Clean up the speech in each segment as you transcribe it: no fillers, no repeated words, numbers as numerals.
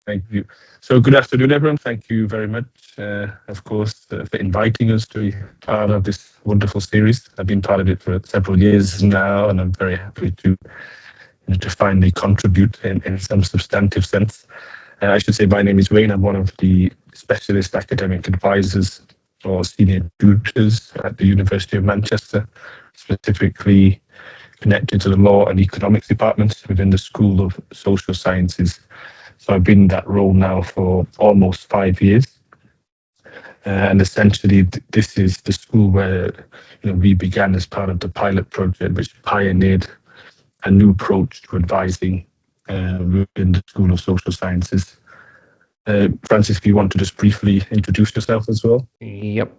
Thank you. So good afternoon, everyone. Thank you very much, of course, for inviting us to be part of this wonderful series. I've been part of it for several years now, and I'm very happy to finally contribute in some substantive sense. I should say my name is Wayne. I'm one of the specialist academic advisors or senior tutors at the University of Manchester, specifically connected to the law and economics departments within the School of Social Sciences. So I've been in that role now for almost 5 years. And essentially, this is the school where we began as part of the pilot project, which pioneered a new approach to advising within the School of Social Sciences. Francis, if you want to just briefly introduce yourself as well. Yep.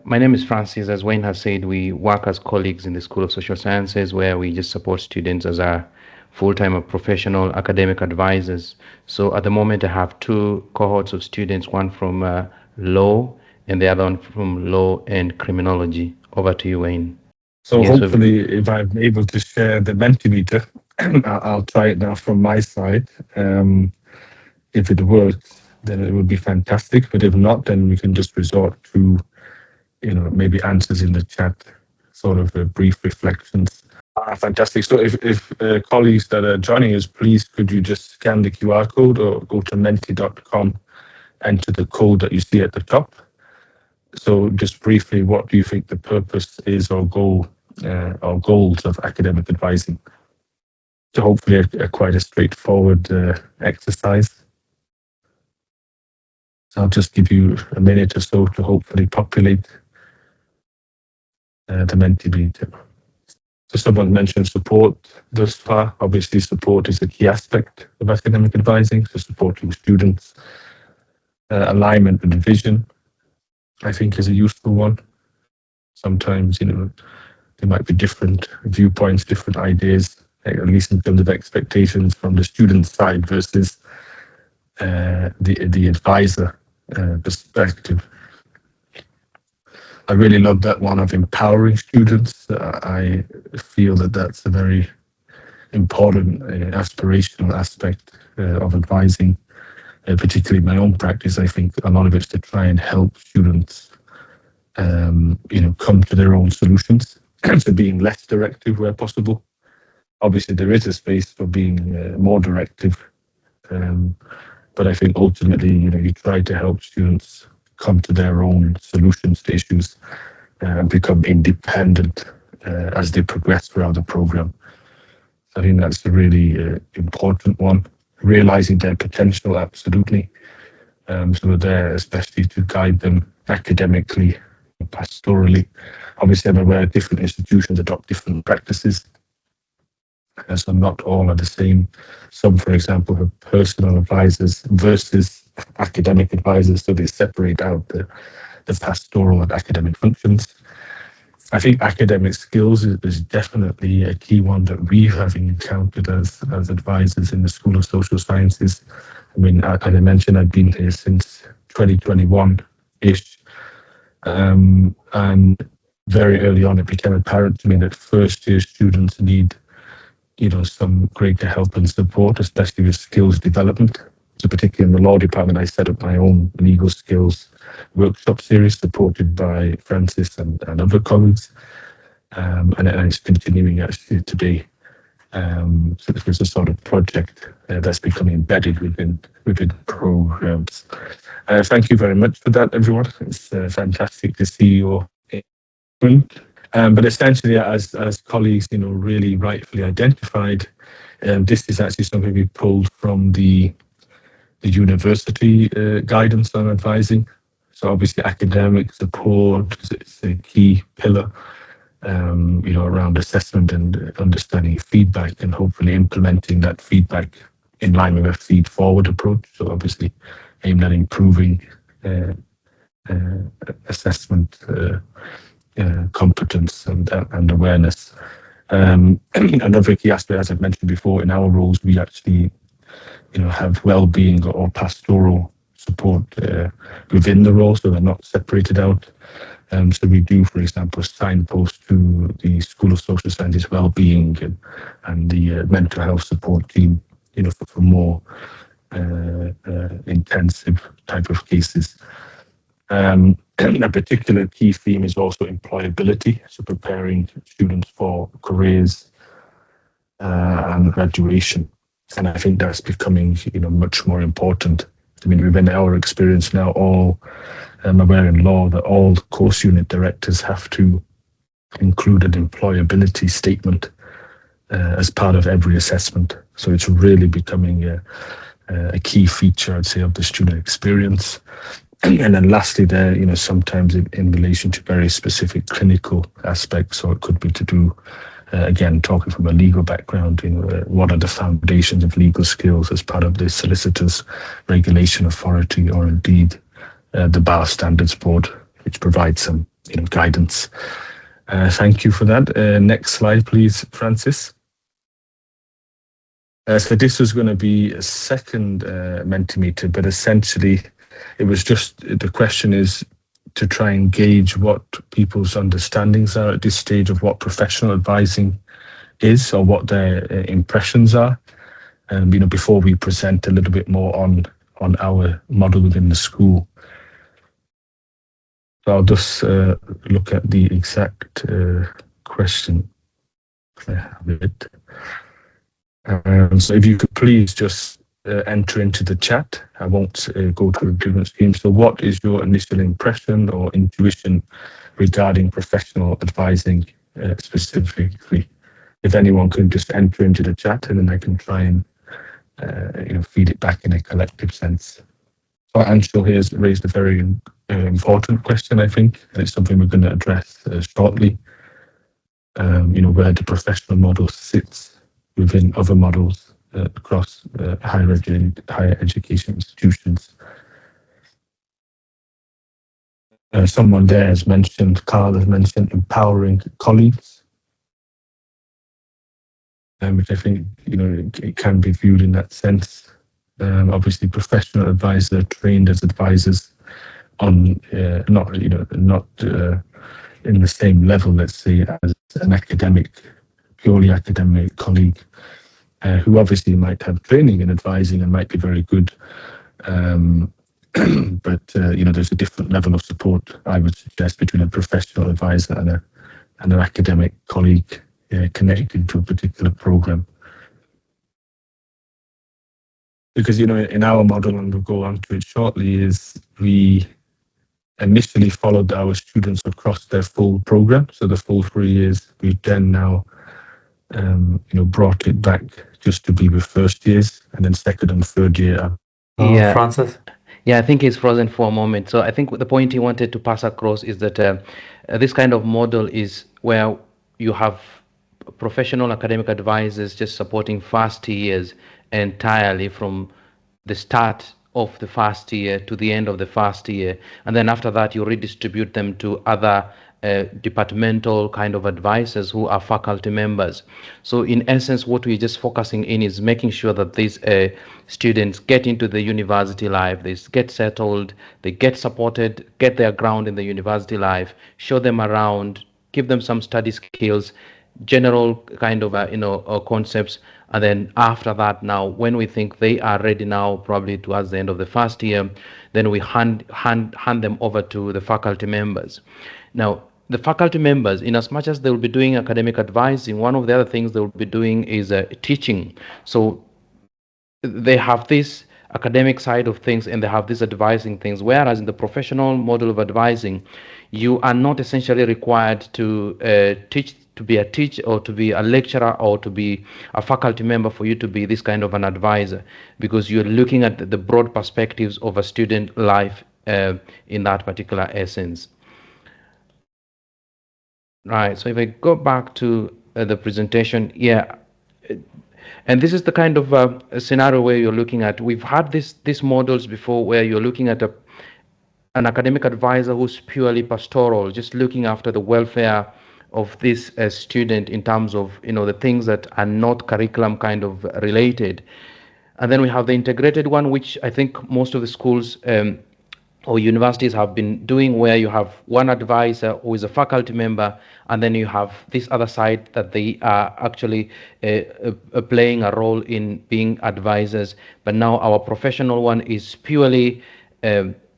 My name is Francis. As Wayne has said, we work as colleagues in the School of Social Sciences, where we just support students as our full-time or professional academic advisors. So at the moment, I have two cohorts of students, one from law and the other one from law and criminology. Over to you, Wayne. So Yes, hopefully, if I'm able to share the Mentimeter, I'll try it now from my side. If it works, then it would be fantastic. But if not, then we can just resort to, maybe answers in the chat, sort of brief reflections. Fantastic. So if colleagues that are joining us, please could you just scan the QR code or go to menti.com, enter the code that you see at the top. So just briefly, what do you think the purpose is or goals of academic advising? So hopefully quite a straightforward exercise. So I'll just give you a minute or so to hopefully populate the Mentimeter. So someone mentioned support thus far. Obviously, support is a key aspect of academic advising, so supporting students. Alignment with vision, I think, is a useful one. Sometimes, there might be different viewpoints, different ideas, at least in terms of expectations from the student side versus the advisor perspective. I really love that one of empowering students. I feel that that's a very important aspirational aspect of advising, particularly in my own practice. I think a lot of it's to try and help students, come to their own solutions. So being less directive where possible. Obviously, there is a space for being more directive, but I think ultimately, you try to help students come to their own solutions to issues and become independent as they progress throughout the program. I think that's a really important one. Realizing their potential, absolutely. So we're there especially to guide them academically, pastorally. Obviously, I'm aware different institutions adopt different practices. So not all are the same. Some, for example, have personal advisors versus academic advisors, so they separate out the pastoral and academic functions. I think academic skills is definitely a key one that we have encountered as advisors in the School of Social Sciences. I mean, as I mentioned, I've been here since 2021-ish, and very early on it became apparent to me that first-year students need some greater help and support, especially with skills development. So particularly in the law department, I set up my own legal skills workshop series supported by Francis and other colleagues. And it's continuing actually today. So this was a sort of project that's becoming embedded within programs. Thank you very much for that, everyone. It's fantastic to see your engagement. But essentially, as colleagues, really rightfully identified, this is actually something we pulled from the university guidance on advising. So obviously, academic support is a key pillar, around assessment and understanding feedback, and hopefully implementing that feedback in line with a feed-forward approach. So obviously, aimed at improving assessment. Competence and awareness. Another key aspect, as I've mentioned before, in our roles, we actually, have well-being or pastoral support within the role, so they're not separated out. So we do, for example, signpost to the School of Social Sciences well-being and the mental health support team, for more intensive type of cases. A particular key theme is also employability, so preparing students for careers and graduation. And I think that's becoming, much more important. I mean, within our experience now, all aware in law that all course unit directors have to include an employability statement as part of every assessment. So it's really becoming a key feature, I'd say, of the student experience. And then lastly there, sometimes in relation to very specific clinical aspects, so it could be to do, again, talking from a legal background, what are the foundations of legal skills as part of the Solicitors Regulation Authority, or indeed the Bar Standards Board, which provides some guidance. Thank you for that. Next slide, please, Francis. So this was going to be a second Mentimeter, but essentially it was just, the question is to try and gauge what people's understandings are at this stage of what professional advising is, or what their impressions are, before we present a little bit more on our model within the school. So I'll just look at the exact question. I have it. So if you could please just enter into the chat. I won't go through a different scheme. So what is your initial impression or intuition regarding professional advising specifically? If anyone can just enter into the chat, and then I can try and feed it back in a collective sense. So Anshul here has raised a very important question, I think, and it's something we're going to address shortly. Where the professional model sits within other models across higher education institutions. Someone there has mentioned, Carl has mentioned, empowering colleagues, which I think it can be viewed in that sense. Obviously, professional advisors are trained as advisors on not in the same level, let's say, as an purely academic colleague, who obviously might have training in advising and might be very good, but there's a different level of support, I would suggest, between a professional advisor and an academic colleague connected to a particular program. Because in our model, and we'll go on to it shortly, is we initially followed our students across their full program, so the full 3 years. We've then now brought it back just to be with first years, and then second and third year. Yeah, Francis? Yeah, I think he's frozen for a moment. So I think the point he wanted to pass across is that this kind of model is where you have professional academic advisors just supporting first years entirely from the start of the first year to the end of the first year. And then after that, you redistribute them to other departmental kind of advisors who are faculty members. So in essence, what we're just focusing in is making sure that these students get into the university life, they get settled, they get supported, get their ground in the university life, show them around, give them some study skills, general kind of concepts. And then after that, now when we think they are ready now, probably towards the end of the first year, then we hand them over to the faculty members. Now, the faculty members, in as much as they will be doing academic advising, one of the other things they will be doing is teaching. So they have this academic side of things and they have this advising things, whereas in the professional model of advising, you are not essentially required to teach, to be a teacher or to be a lecturer or to be a faculty member for you to be this kind of an advisor, because you're looking at the broad perspectives of a student life in that particular essence. Right, so if I go back to the presentation, yeah, and this is the kind of scenario where you're looking at, we've had these models before where you're looking at an academic advisor who's purely pastoral, just looking after the welfare of this student in terms of the things that are not curriculum kind of related. And then we have the integrated one, which I think most of the schools or universities have been doing, where you have one advisor who is a faculty member, and then you have this other side that they are actually playing a role in being advisors. But now our professional one is purely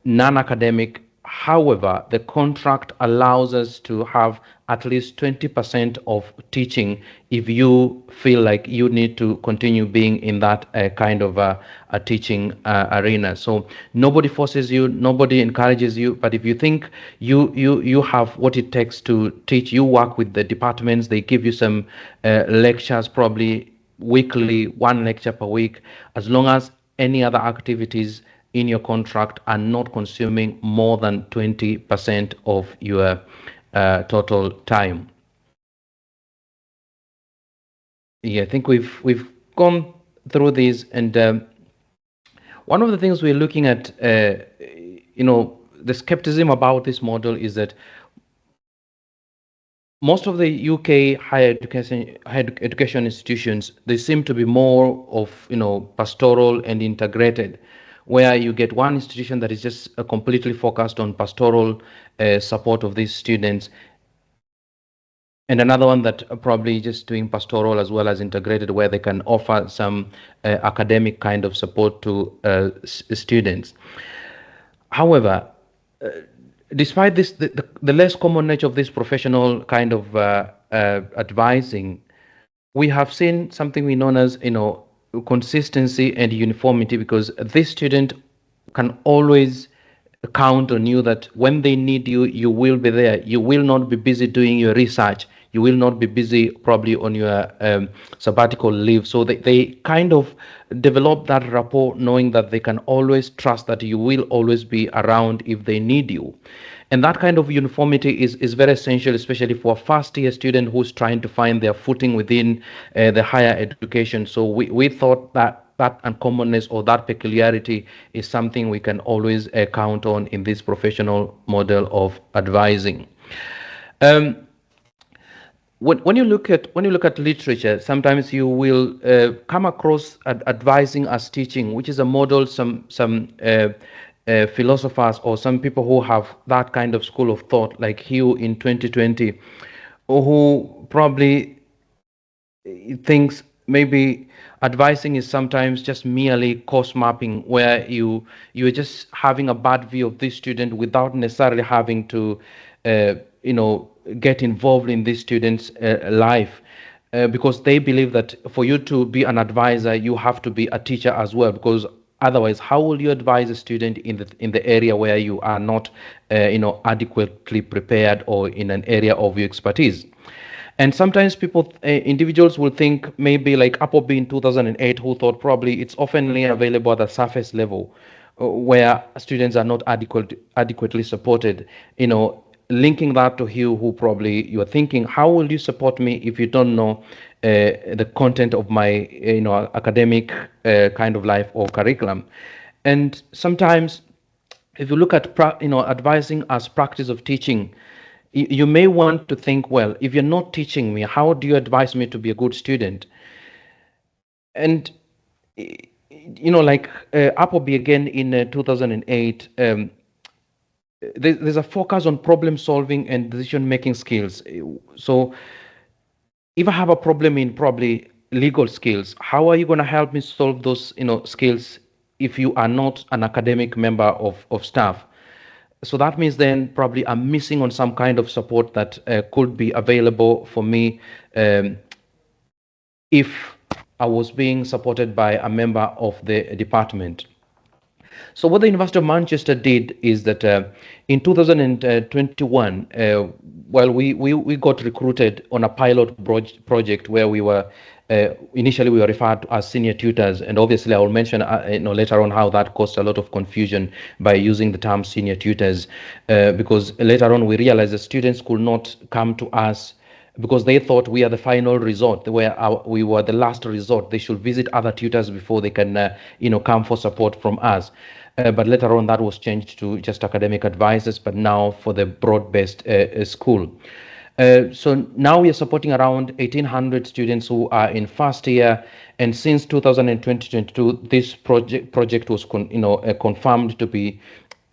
non-academic. However, the contract allows us to have at least 20% of teaching if you feel like you need to continue being in that kind of a teaching arena. So nobody forces you, nobody encourages you, but if you think you have what it takes to teach, you work with the departments, they give you some lectures, probably weekly, one lecture per week, as long as any other activities in your contract are not consuming more than 20% of your total time. Yeah, I think we've gone through these, and one of the things we're looking at, the skepticism about this model is that most of the UK higher education institutions, they seem to be more of pastoral and integrated, where you get one institution that is just completely focused on pastoral support of these students, and another one that probably just doing pastoral as well as integrated, where they can offer some academic kind of support to students. However, despite this, the less common nature of this professional kind of advising, we have seen something we known as consistency and uniformity, because this student can always count on you that when they need you, you will be there. You will not be busy doing your research. You will not be busy probably on your sabbatical leave. So they kind of develop that rapport, knowing that they can always trust that you will always be around if they need you. And that kind of uniformity is very essential, especially for a first year student who's trying to find their footing within the higher education. So we thought that uncommonness or that peculiarity is something we can always count on in this professional model of advising. When you look at literature, sometimes you will come across advising as teaching, which is a model some philosophers or some people who have that kind of school of thought, like Hugh in 2020, who probably thinks maybe advising is sometimes just merely course mapping, where you're just having a bad view of this student without necessarily having to get involved in this student's life, because they believe that for you to be an advisor, you have to be a teacher as well, because otherwise, how will you advise a student in the area where you are not adequately prepared, or in an area of your expertise? And sometimes individuals will think, maybe like Appleby in 2008, who thought probably it's oftenly available at the surface level, where students are not adequately supported. Linking that to Hugh, who probably you are thinking, how will you support me if you don't know the content of my academic kind of life or curriculum? And sometimes, if you look at advising as practice of teaching, you may want to think, well, if you're not teaching me, how do you advise me to be a good student? And like Appleby again in 2008, there's a focus on problem solving and decision making skills. So if I have a problem in probably legal skills, how are you going to help me solve those skills if you are not an academic member of staff? So that means then probably I'm missing on some kind of support that could be available for me if I was being supported by a member of the department. So what the University of Manchester did is that in 2021, well, we got recruited on a pilot project where we were initially we were referred to as senior tutors, and obviously I will mention later on how that caused a lot of confusion by using the term senior tutors, because later on we realized that students could not come to us because they thought we are the final resort, we were the last resort. They should visit other tutors before they can come for support from us. But later on that was changed to just academic advisors, but now for the broad-based school. So now we are supporting around 1,800 students who are in first year, and since 2022, this project was confirmed to be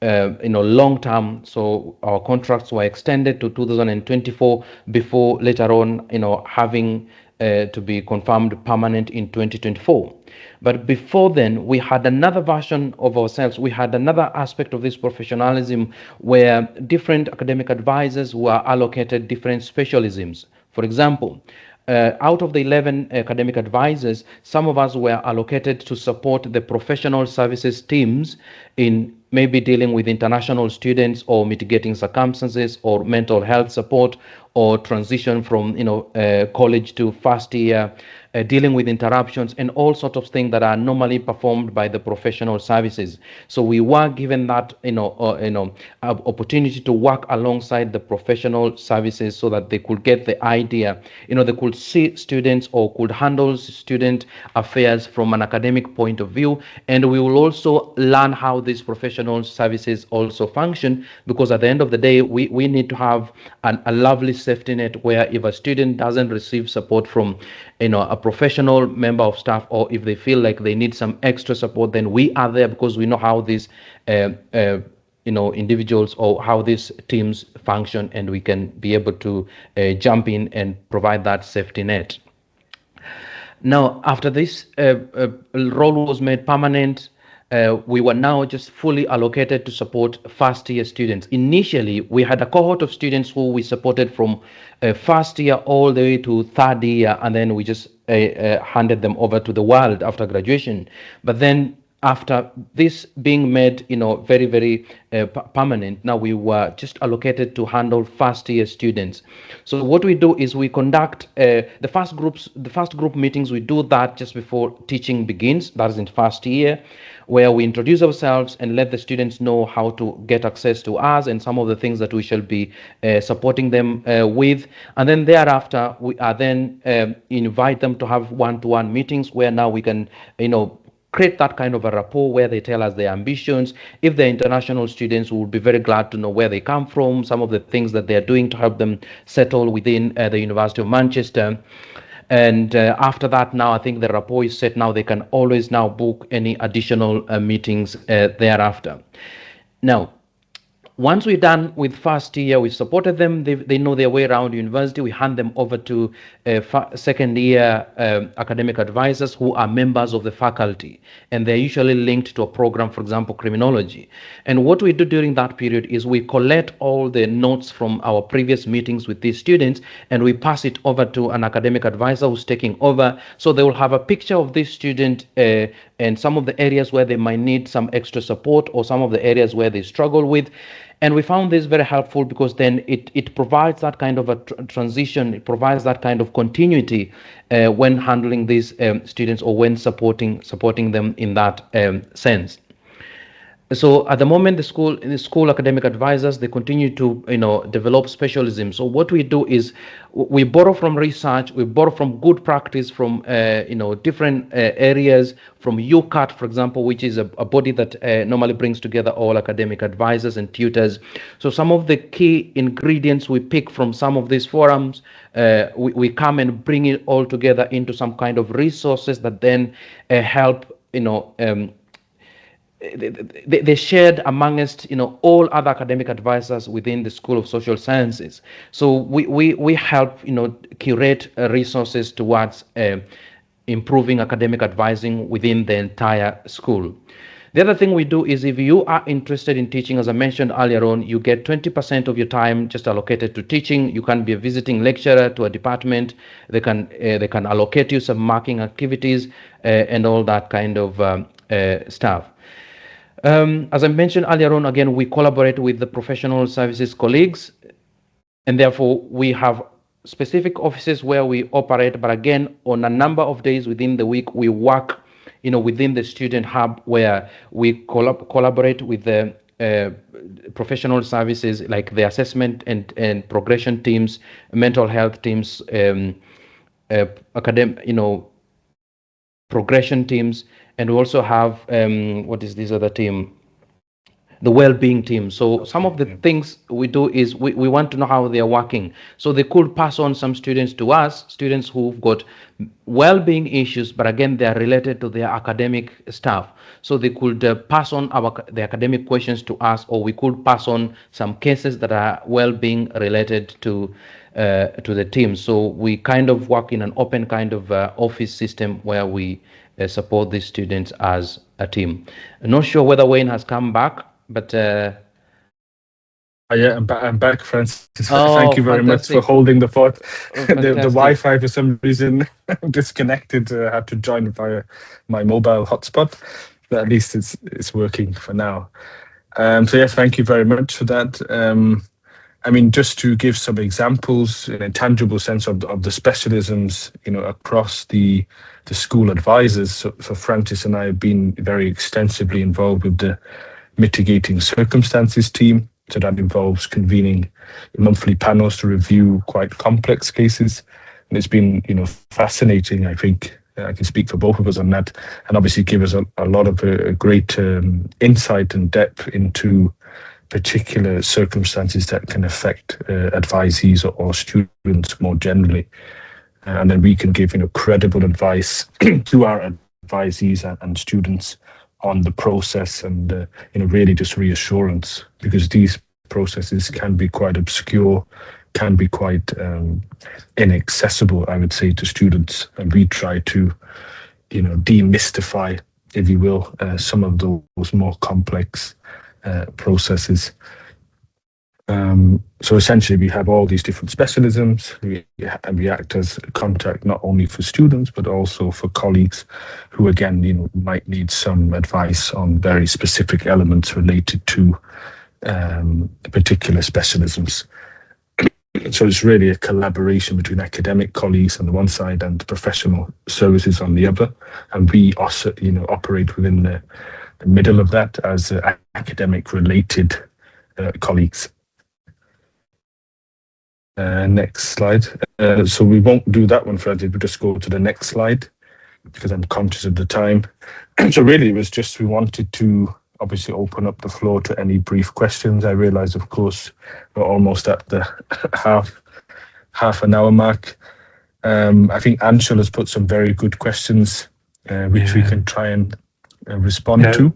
long term. So our contracts were extended to 2024 before later on, having to be confirmed permanent in 2024. But before then, we had another version of ourselves. We had another aspect of this professionalism where different academic advisors were allocated different specialisms. For example, out of the 11 academic advisors, some of us were allocated to support the professional services teams in maybe dealing with international students or mitigating circumstances or mental health support or transition from college to first year, dealing with interruptions and all sorts of things that are normally performed by the professional services. So we were given that opportunity to work alongside the professional services so that they could get the idea, they could see students or could handle student affairs from an academic point of view. And we will also learn how these professional services also function, because at the end of the day, we need to have a lovely safety net where if a student doesn't receive support from a professional member of staff, or if they feel like they need some extra support, then we are there because we know how these individuals or how these teams function, and we can be able to jump in and provide that safety net. Now, after this role was made permanent, we were now just fully allocated to support first year students. Initially, we had a cohort of students who we supported from first year all the way to third year, and then we just handed them over to the world after graduation. But then after this being made very, very permanent, now we were just allocated to handle first year students. So what we do is we conduct the first group meetings. We do that just before teaching begins, that is in first year, where we introduce ourselves and let the students know how to get access to us and some of the things that we shall be supporting them with. And then thereafter, we are then invite them to have one-to-one meetings where now we can create that kind of a rapport where they tell us their ambitions. If they're international students, we would be very glad to know where they come from, some of the things that they're doing to help them settle within the University of Manchester. And after that, now I think the rapport is set. Now they can always now book any additional meetings thereafter. Now, once we're done with first year, we supported them, they know their way around university, we hand them over to second year academic advisors who are members of the faculty, and they're usually linked to a program, for example, criminology. And what we do during that period is we collect all the notes from our previous meetings with these students, and we pass it over to an academic advisor who's taking over, so they will have a picture of this student and some of the areas where they might need some extra support or some of the areas where they struggle with. And we found this very helpful because then it provides that kind of a transition, it provides that kind of continuity when handling these students or when supporting them in that sense. So at the moment, the school academic advisors, they continue to develop specialism. So what we do is we borrow from research, we borrow from good practice from different areas, from UCAT, for example, which is a body that normally brings together all academic advisors and tutors. So some of the key ingredients we pick from some of these forums, we come and bring it all together into some kind of resources that then help they shared amongst all other academic advisors within the School of Social Sciences. So we help curate resources towards improving academic advising within the entire school. The other thing we do is if you are interested in teaching, as I mentioned earlier on, you get 20% of your time just allocated to teaching. You can be a visiting lecturer to a department. They can allocate you some marking activities and all that kind of stuff. As I mentioned earlier on, again, we collaborate with the professional services colleagues, and therefore we have specific offices where we operate, but again, on a number of days within the week, we work within the student hub where we collaborate with the professional services like the assessment and progression teams, mental health teams, progression teams, and we also have what is this other team? the well-being team. So some of the things we do is we want to know how they are working. So they could pass on some students to us, students who've got well-being issues, but again, they are related to their academic stuff. So they could pass on the academic questions to us, or we could pass on some cases that are well-being related to the team. So we kind of work in an open kind of office system where we support these students as a team. I'm not sure whether Wayne has come back, but Yeah, I'm back, Francis. oh, Thank you very much for fantastic. holding the fort. Oh, The fantastic. Wi-Fi for some reason disconnected. I had to join via my mobile hotspot, but at least it's working for now. So yeah, thank you very much for that. I mean, just to give some examples in a tangible sense of the specialisms, across the school advisors. So Francis and I have been very extensively involved with the mitigating circumstances team. So that involves convening monthly panels to review quite complex cases. And it's been, fascinating. I think I can speak for both of us on that, and obviously give us a lot of great insight and depth into particular circumstances that can affect advisees or students more generally. And then we can give, credible advice to our advisees and students on the process, and really just reassurance, because these processes can be quite obscure, can be quite inaccessible, I would say, to students, and we try to demystify, if you will, some of those more complex processes. So essentially, we have all these different specialisms, and we act as contact not only for students but also for colleagues who, again, might need some advice on very specific elements related to particular specialisms. So it's really a collaboration between academic colleagues on the one side and professional services on the other, and we also, operate within the middle of that as academic-related colleagues. Next slide. So we won't do that one, Freddie. We'll just go to the next slide because I'm conscious of the time. So really, it was just we wanted to obviously open up the floor to any brief questions. I realise, of course, we're almost at the half an hour mark. I think Anshul has put some very good questions, which we can try and respond to.